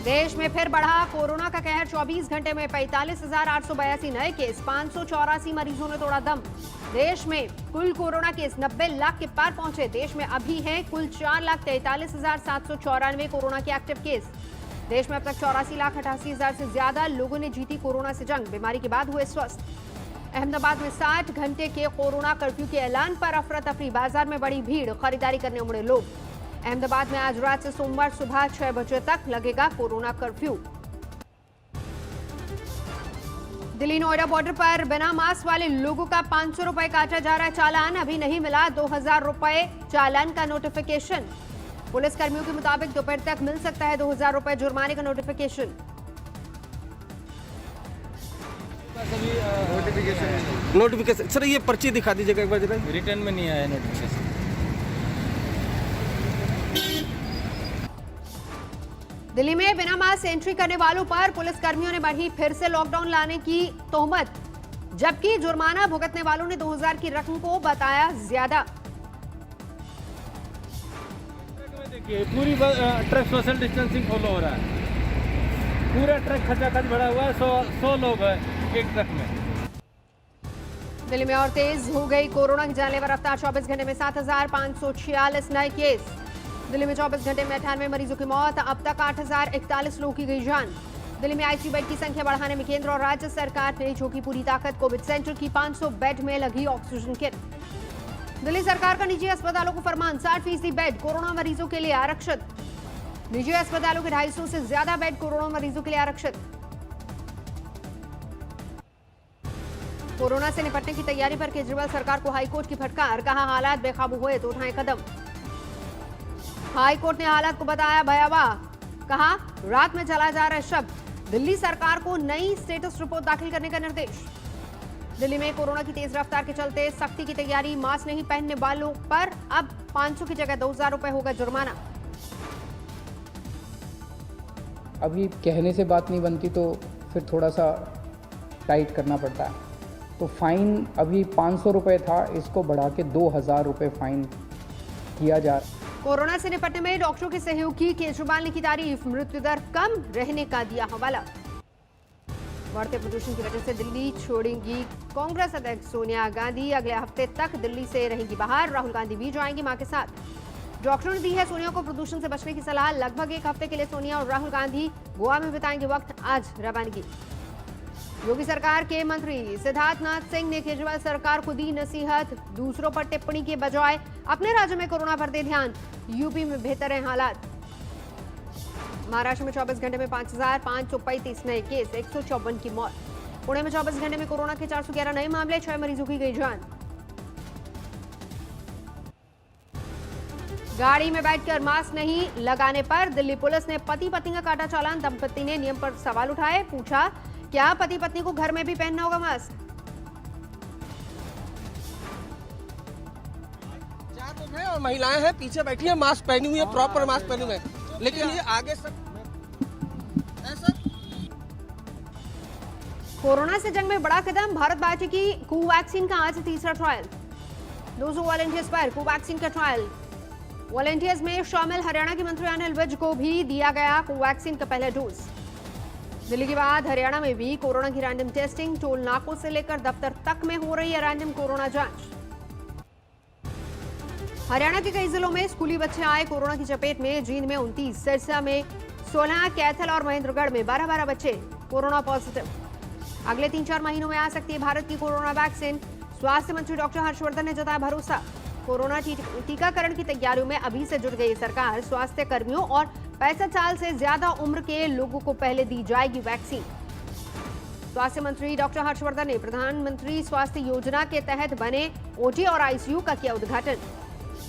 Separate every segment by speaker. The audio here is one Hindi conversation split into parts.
Speaker 1: देश में फिर बढ़ा कोरोना का कहर। 24 घंटे में 45,882 नए केस, 584 मरीजों ने तोड़ा दम। देश में कुल कोरोना केस 90 लाख के पार पहुंचे। देश में अभी हैं कुल 4,43,794 कोरोना के एक्टिव केस। देश में अब तक 84,88,000 से ज्यादा लोगों ने जीती कोरोना से जंग। बीमारी के बाद हुए स्वस्थ। अहमदाबाद में 60 घंटे के कोरोना कर्फ्यू के ऐलान पर अफरा तफरी। बाजार में बड़ी भीड़, खरीदारी करने उमड़े लोग। अहमदाबाद में आज रात से सोमवार सुबह 6 बजे तक लगेगा corona curfew. Delhi Noida border पर बिना मास्क वाले लोगों का 500 रुपए काटा जा रहा है चालान। अभी नहीं मिला 2,000 रुपए चालान का नोटिफिकेशन। पुलिस कर्मियों के मुताबिक दोपहर तक मिल सकता है 2,000 रुपए जुर्माने का नोटिफिकेशन।
Speaker 2: नोटिफिकेशन सर, ये पर्ची दिखा दीजिएगा एक बार जरा।
Speaker 3: रिटर्न में नहीं आया नोटिफिकेशन।
Speaker 1: दिल्ली में बिना मास्क एंट्री करने वालों पर पुलिस कर्मियों ने बढ़ी फिर से लॉकडाउन लाने की तोहमत, जबकि जुर्माना भुगतने वालों ने 2,000 की रकम को बताया ज्यादा।
Speaker 3: देखिए पूरी ट्रक सोशल डिस्टेंसिंग फॉलो हो रहा है। पूरा ट्रक खचाखच भरा हुआ है। 100 लोग हैं एक ट्रक में।
Speaker 1: दिल्ली में और तेज हो गई कोरोना की जानलेवा रफ्तार। 24 घंटे में 7,546 नए केस। दिल्ली में 24 घंटे में 98 मरीजों की मौत। अब तक 8,041 लोगों की गई जान। दिल्ली में आईसीयू बेड की संख्या बढ़ाने में केंद्र और राज्य सरकार ने झोंकी पूरी ताकत। कोविड सेंटर की 500 बेड में लगी ऑक्सीजन किट। दिल्ली सरकार का निजी अस्पतालों को फरमान, 60% बेड कोरोना मरीजों के लिए आरक्षित। निजी अस्पतालों के 250 से ज्यादा बेड कोरोना मरीजों के लिए आरक्षित। कोरोना से निपटने की तैयारी पर केजरीवाल सरकार को हाईकोर्ट की फटकार। कहा हालात बेकाबू हुए तो उठाएं कदम। हाईकोर्ट ने हालात को बताया भयावह। कहा रात में चला जा रहा है शव। दिल्ली सरकार को नई स्टेटस रिपोर्ट दाखिल करने का निर्देश। दिल्ली में कोरोना की तेज रफ्तार के चलते सख्ती की तैयारी। मास्क नहीं पहनने वालों पर अब 500 की जगह 2,000 रुपए होगा जुर्माना।
Speaker 4: अभी कहने से बात नहीं बनती तो फिर थोड़ा सा टाइट करना पड़ता है। तो फाइन अभी 500 रुपये था, इसको बढ़ा के 2,000 रुपये फाइन किया जा रहा है।
Speaker 1: कोरोना से निपटने में डॉक्टरों के सहयोग की केजरीवाल ने की तारीफ। मृत्यु दर कम रहने का दिया हवाला। बढ़ते प्रदूषण की वजह से दिल्ली छोड़ेंगी कांग्रेस अध्यक्ष सोनिया गांधी। अगले हफ्ते तक दिल्ली से रहेंगी बाहर। राहुल गांधी भी जाएंगे मां के साथ। डॉक्टरों ने दी है सोनिया को प्रदूषण से बचने की सलाह। लगभग एक हफ्ते के लिए सोनिया और राहुल गांधी गोवा में बिताएंगे वक्त। आज रवानगी। योगी सरकार के मंत्री सिद्धार्थनाथ सिंह ने केजरीवाल सरकार को दी नसीहत। दूसरों पर टिप्पणी के बजाय अपने राज्य में कोरोना पर दे ध्यान। यूपी में बेहतर है हालात। महाराष्ट्र में 24 घंटे में 5,535 नए केस, 154 की मौत। पुणे में 24 घंटे में कोरोना के 411 नए मामले, 6 मरीजों की गई जान। गाड़ी में बैठकर मास्क नहीं लगाने पर दिल्ली पुलिस ने पति पत्नी का काटा चालान। दंपति ने नियम पर सवाल उठाए। पूछा क्या पति पत्नी को घर में भी पहनना होगा मास्क?
Speaker 2: और महिलाएं हैं पीछे बैठी हैं, मास्क पहनी हुई है, प्रॉपर मास्क पहनी हुई है, लेकिन ये आगे सब ऐसा।
Speaker 1: कोरोना से जंग में बड़ा कदम। भारत बायोटेक की कोवैक्सीन का आज तीसरा ट्रायल। 200 वॉलंटियर्स पर कोवैक्सीन का ट्रायल। वॉलंटियर्स में शामिल हरियाणा के मंत्री अनिल विज को भी दिया गया कोवैक्सीन का पहला डोज। दिल्ली के बाद हरियाणा में भी कोरोना की रैंडम टेस्टिंग। टोल नाकों से लेकर दफ्तर तक में हो रही है रैंडम कोरोना जांच। हरियाणा के कई जिलों में स्कूली बच्चे आए कोरोना की चपेट में। जींद में 29, सिरसा में 16, कैथल और महेंद्रगढ़ में 12-12 बच्चे कोरोना पॉजिटिव। अगले 3-4 महीनों में आ सकती है भारत की कोरोना वैक्सीन। स्वास्थ्य मंत्री डॉक्टर हर्षवर्धन ने जताया भरोसा। कोरोना टीकाकरण की तैयारियों में अभी से जुट गई सरकार। स्वास्थ्य कर्मियों और 65 साल से ज्यादा उम्र के लोगों को पहले दी जाएगी वैक्सीन। स्वास्थ्य मंत्री डॉक्टर हर्षवर्धन ने प्रधानमंत्री स्वास्थ्य योजना के तहत बने ओटी और आईसीयू का किया उद्घाटन।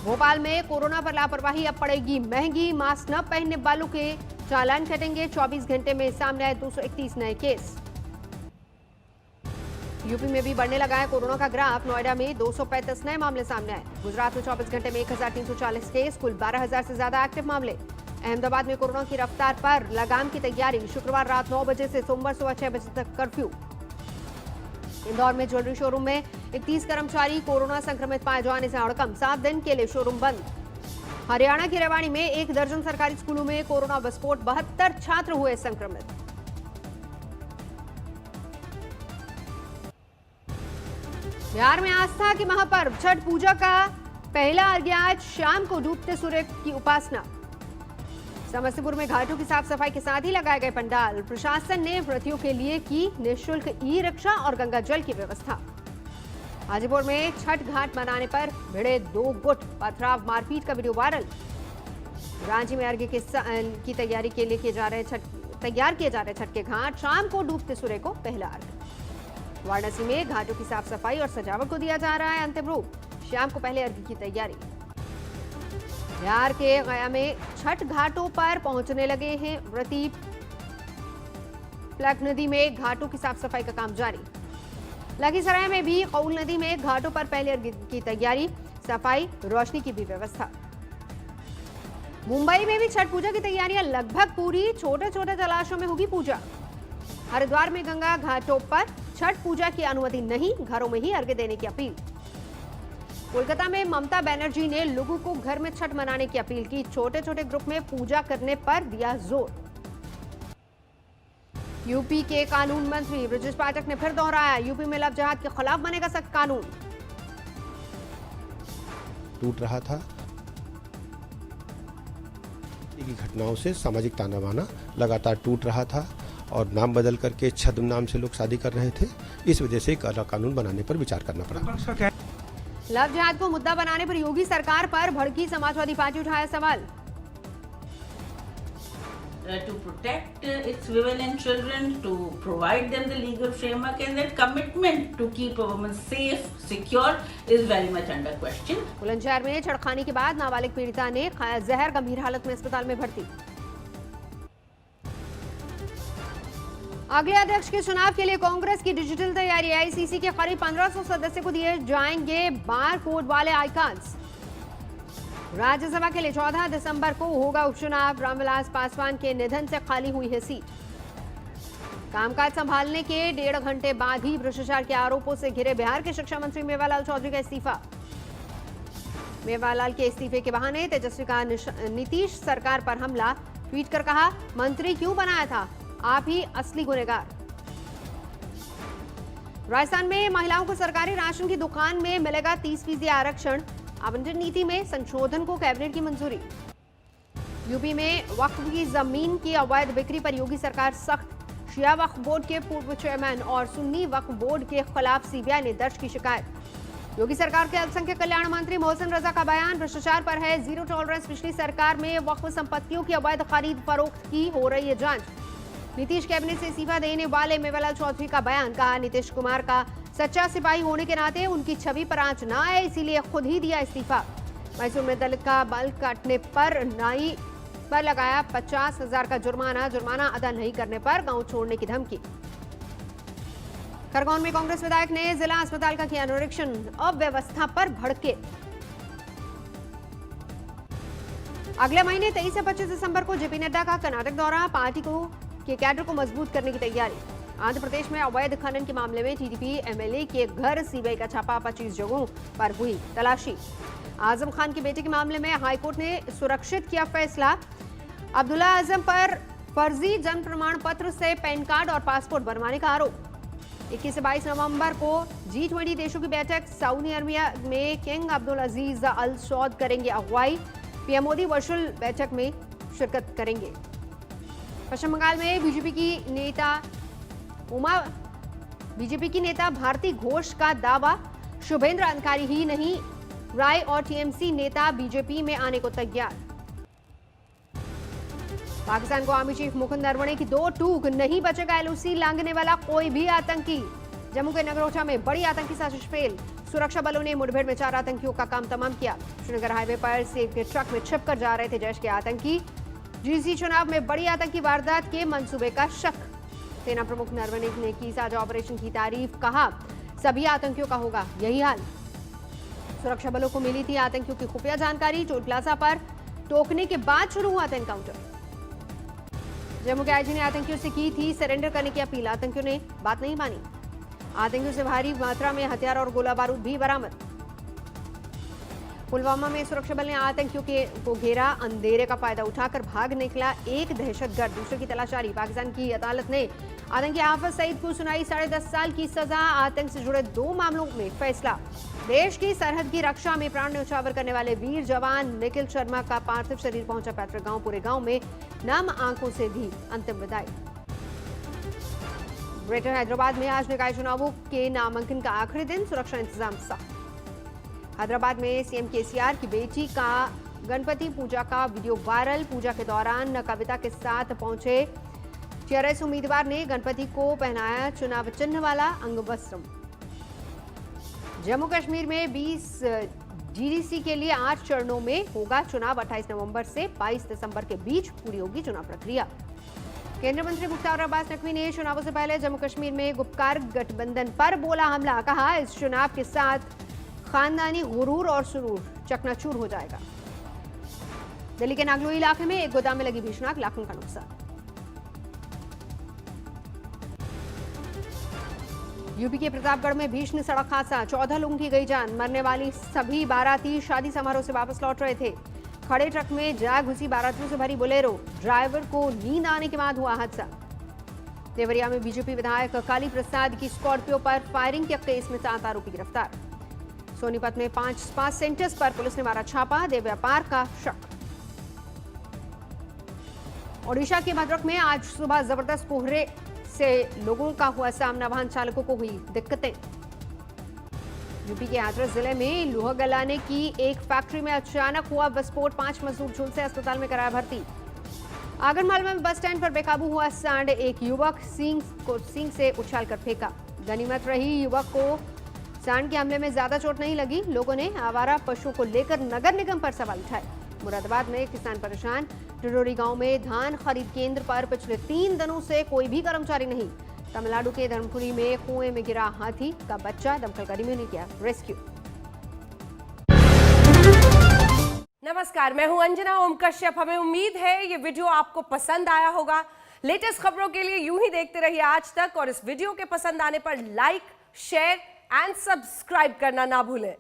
Speaker 1: भोपाल में कोरोना पर लापरवाही अब पड़ेगी महंगी। मास्क न पहनने वालों के चालान कटेंगे। 24 घंटे में सामने आए 231 नए केस। यूपी में भी बढ़ने लगा है कोरोना का ग्राफ। नोएडा में 235 नए मामले सामने आए। गुजरात में 24 घंटे में 1,340 केस, कुल 12,000 से ज्यादा एक्टिव मामले। अहमदाबाद में कोरोना की रफ्तार पर लगाम की तैयारी। शुक्रवार रात 9 बजे से सोमवार सुबह 6 बजे तक कर्फ्यू। इंदौर में ज्वेलरी शोरूम में 31 कर्मचारी कोरोना संक्रमित पाए जाने से हड़कंप। 7 दिन के लिए शोरूम बंद। हरियाणा की रेवाड़ी में 1 दर्जन सरकारी स्कूलों में कोरोना विस्फोट, 72 छात्र हुए संक्रमित। बिहार में आस्था के महापर्व छठ पूजा का पहला अर्घ्य आज शाम को डूबते सूर्य की उपासना। समस्तीपुर में घाटों की साफ सफाई के साथ ही लगाए गए पंडाल। प्रशासन ने व्रतियों के लिए की निःशुल्क ई-रिक्शा और गंगा जल की व्यवस्था। हाजीपुर में छठ घाट मनाने पर भिड़े 2 गुट, पथराव मारपीट का वीडियो वायरल। रांची में अर्घ्य की तैयारी के लिए तैयार किए जा रहे छठ के घाट, शाम को डूबते सूर्य को पहला अर्घ्य। वाराणसी में घाटों की साफ सफाई और सजावट को दिया जा रहा है अंतिम रूप, शाम को पहले अर्घ्य की तैयारी। बिहार के गया में छठ घाटों पर पहुंचने लगे हैं व्रती। प्लग नदी में घाटों की साफ सफाई का काम जारी। लखीसराय में भी कौल नदी में घाटों पर पहले अर्घ्य की तैयारी, सफाई, रोशनी की भी व्यवस्था। मुंबई में भी छठ पूजा की तैयारियां लगभग पूरी, छोटे छोटे जलाशयों में होगी पूजा। हरिद्वार में गंगा घाटों पर छठ पूजा की अनुमति नहीं, घरों में ही अर्घ्य देने की अपील। कोलकाता में ममता बनर्जी ने लोगों को घर में छठ मनाने की अपील की, छोटे छोटे ग्रुप में पूजा करने पर दिया जोर। यूपी के कानून मंत्री ब्रजेश पाठक ने फिर दोहराया, यूपी में लव जिहाद के खिलाफ बनेगा सख्त कानून।
Speaker 5: टूट रहा था की घटनाओं से सामाजिक ताना बाना लगातार टूट रहा था और नाम बदल करके छद्म नाम से लोग शादी कर रहे थे। इस वजह से एक अलग कानून बनाने पर विचार करना पड़ा।
Speaker 1: लव जिहाद को मुद्दा बनाने पर योगी सरकार पर भड़की समाजवादी पार्टी उठाया सवाल।
Speaker 6: To protect its women and children, to provide them the legal framework, and their commitment to keep a woman safe, secure is very much under question.
Speaker 1: Bulandshahr में छेड़खानी के बाद नाबालिग पीड़िता ने खाया जहर, गंभीर हालत में अस्पताल में भर्ती। अगले अध्यक्ष के चुनाव के लिए कांग्रेस की डिजिटल तैयारी। आईसीसी के करीब 1500 सदस्य को दिए जाएंगे बार कोड वाले आइकॉन्स। राज्यसभा के लिए 14 दिसंबर को होगा उपचुनाव। रामविलास पासवान के निधन से खाली हुई है सीट। कामकाज संभालने के 1.5 घंटे बाद ही भ्रष्टाचार के आरोपों से घिरे बिहार के शिक्षा मंत्री मेवालाल चौधरी का इस्तीफा। मेवालाल के इस्तीफे के बहाने तेजस्वी का नीतीश सरकार पर हमला। ट्वीट कर कहा, मंत्री क्यों बनाया था, आप ही असली गुनहगार। राजस्थान में महिलाओं को सरकारी राशन की दुकान में मिलेगा 30% आरक्षण। आवंटन नीति में संशोधन को कैबिनेट की मंजूरी। यूपी में वक्फ की जमीन की अवैध बिक्री पर योगी सरकार सख्त। शिया वक्फ बोर्ड के पूर्व चेयरमैन और सुन्नी वक्फ बोर्ड के खिलाफ सीबीआई ने दर्ज की शिकायत। योगी सरकार के अल्पसंख्यक कल्याण मंत्री मोहसिन रजा का बयान, भ्रष्टाचार पर है जीरो टॉलरेंस। पिछली सरकार में वक्फ संपत्तियों की अवैध खरीद फरोख्त की हो रही है जांच। नीतीश कैबिनेट से इस्तीफा देने वाले मेवालाल चौधरी का बयान, कहा नीतीश कुमार का सच्चा सिपाही होने के नाते उनकी छवि पर आंच न आए, इसीलिए खुद ही दिया इस्तीफा। मैसूर में दलित का बाल काटने पर नाई पर लगाया 50,000 का जुर्माना अदा नहीं करने पर गांव छोड़ने की धमकी। खरगोन में कांग्रेस विधायक ने जिला अस्पताल का किया निरीक्षण, अव्यवस्था पर भड़के। अगले महीने 23 से 25 दिसंबर को जेपी नड्डा का कर्नाटक दौरा। पार्टी के कैडर को मजबूत करने की तैयारी। आंध्र प्रदेश में अवैध खनन के मामले में टीडीपी एमएलए के घर सीबीआई का छापा, 25 जगहों पर हुई तलाशी। आजम खान के बेटे के मामले में हाईकोर्ट ने सुरक्षित किया फैसला। अब्दुल्ला आजम पर फर्जी जन्म प्रमाण पत्र से पैन कार्ड और पासपोर्ट बनवाने का आरोप। 21 से 22 नवंबर को G20 देशों की बैठक सऊदी अरबिया में किंग अब्दुल अजीज अल सौद करेंगे अगुवाई। पीएम मोदी वर्चुअल बैठक में शिरकत करेंगे। पश्चिम बंगाल में बीजेपी की नेता भारती घोष का दावा, शुभेंद्र अधिकारी ही नहीं, राय और टीएमसी नेता बीजेपी में आने को तैयार। पाकिस्तान को आर्मी चीफ मुकुंद नरवणे की 2 टूक, नहीं बचेगा एलओसी लांघने वाला कोई भी आतंकी। जम्मू के नगरोटा में बड़ी आतंकी साजिश फेल। सुरक्षा बलों ने मुठभेड़ में 4 आतंकियों का काम तमाम किया। श्रीनगर हाईवे पर से एक ट्रक में छिपकर जा रहे थे जैश के आतंकी। जीसी चुनाव में बड़ी आतंकी वारदात के मंसूबे का शक। सेना प्रमुख नरवणे ने की साझा ऑपरेशन की तारीफ, कहा सभी आतंकियों का होगा यही हाल। सुरक्षा बलों को मिली थी आतंकियों की खुफिया जानकारी। टोल प्लाजा पर टोकने के बाद शुरू हुआ था एनकाउंटर। जम्मू के आईजी ने आतंकियों से की थी सरेंडर करने की अपील, आतंकियों ने बात नहीं मानी। आतंकियों से भारी मात्रा में हथियार और गोला बारूद भी बरामद। पुलवामा में सुरक्षा बल ने आतंकियों को घेरा, अंधेरे का फायदा उठाकर भाग निकला एक दहशतगर्द, दूसरे की तलाश जारी। पाकिस्तान की अदालत ने आतंकी हाफिज सईद को सुनाई 10.5 साल की सजा, आतंक से जुड़े 2 मामलों में फैसला। देश की सरहद की रक्षा में प्राण न्यौछावर करने वाले वीर जवान निखिल शर्मा का पार्थिव शरीर पहुंचा पैतृक गांव। पूरे गांव में नम आंखों से दी अंतिम विदाई। ग्रेटर हैदराबाद में आज निकाय चुनावों के नामांकन का आखिरी दिन, सुरक्षा इंतजाम सख्त। हैदराबाद में सीएम केसीआर की बेटी का गणपति पूजा का वीडियो वायरल। पूजा के दौरान कविता के साथ पहुंचे टीआरएस उम्मीदवार ने गणपति को पहनाया चुनाव चिन्ह वाला अंगवस्त्र। जम्मू कश्मीर में 20 डीडीसी के लिए 8 चरणों में होगा चुनाव। 28 नवंबर से 22 दिसंबर के बीच पूरी होगी चुनाव प्रक्रिया। केंद्रीय मंत्री मुख्तार अब्बास नकवी ने चुनावों से पहले जम्मू कश्मीर में गुपकार गठबंधन पर बोला हमला। कहा, इस चुनाव के साथ खानदानी गुरूर और सुरूर चकनाचूर हो जाएगा। दिल्ली के नागलोई इलाके में एक गोदाम में लगी भीषण आग, लाखों का नुकसान। यूपी के प्रतापगढ़ में भीषण सड़क हादसा, 14 लोगों की गई जान। मरने वाली सभी बाराती शादी समारोह से वापस लौट रहे थे। खड़े ट्रक में जा घुसी बारातियों से भरी बोलेरो, ड्राइवर को नींद आने के बाद हुआ हादसा। देवरिया में बीजेपी विधायक काली प्रसाद की स्कॉर्पियो पर फायरिंग के केस में 7 आरोपी गिरफ्तार। सोनीपत में 5 स्पा सेंटर्स पर पुलिस ने मारा छापा, देह व्यापार का शक। ओडिशा के भद्रक में आज सुबह जबरदस्त कोहरे से लोगों का हुआ सामना, वाहन चालकों को हुई दिक्कतें। यूपी के हाथरस जिले में लोहा गलाने की एक फैक्ट्री में अचानक हुआ विस्फोट, 5 मजदूर झुलसे अस्पताल में कराया भर्ती। आगरमालवा में बस स्टैंड पर बेकाबू हुआ सांड, एक युवक सींग से उछालकर फेंका। गनीमत रही युवक को सांड के हमले में ज्यादा चोट नहीं लगी। लोगों ने आवारा पशुओं को लेकर नगर निगम पर सवाल उठाए। मुरादाबाद में किसान परेशान, टिडोरी गांव में धान खरीद केंद्र पर पिछले 3 दिनों से कोई भी कर्मचारी नहीं। तमिलनाडु के धर्मपुरी में कुएं में गिरा हाथी का बच्चा, दमकल कर्मियों ने किया रेस्क्यू।
Speaker 7: नमस्कार, मैं हूं अंजना ओम कश्यप। हमें उम्मीद है ये वीडियो आपको पसंद आया होगा। लेटेस्ट खबरों के लिए यूं ही देखते रहिए आज तक, और इस वीडियो के पसंद आने पर लाइक, शेयर एंड सब्सक्राइब करना ना भूलें।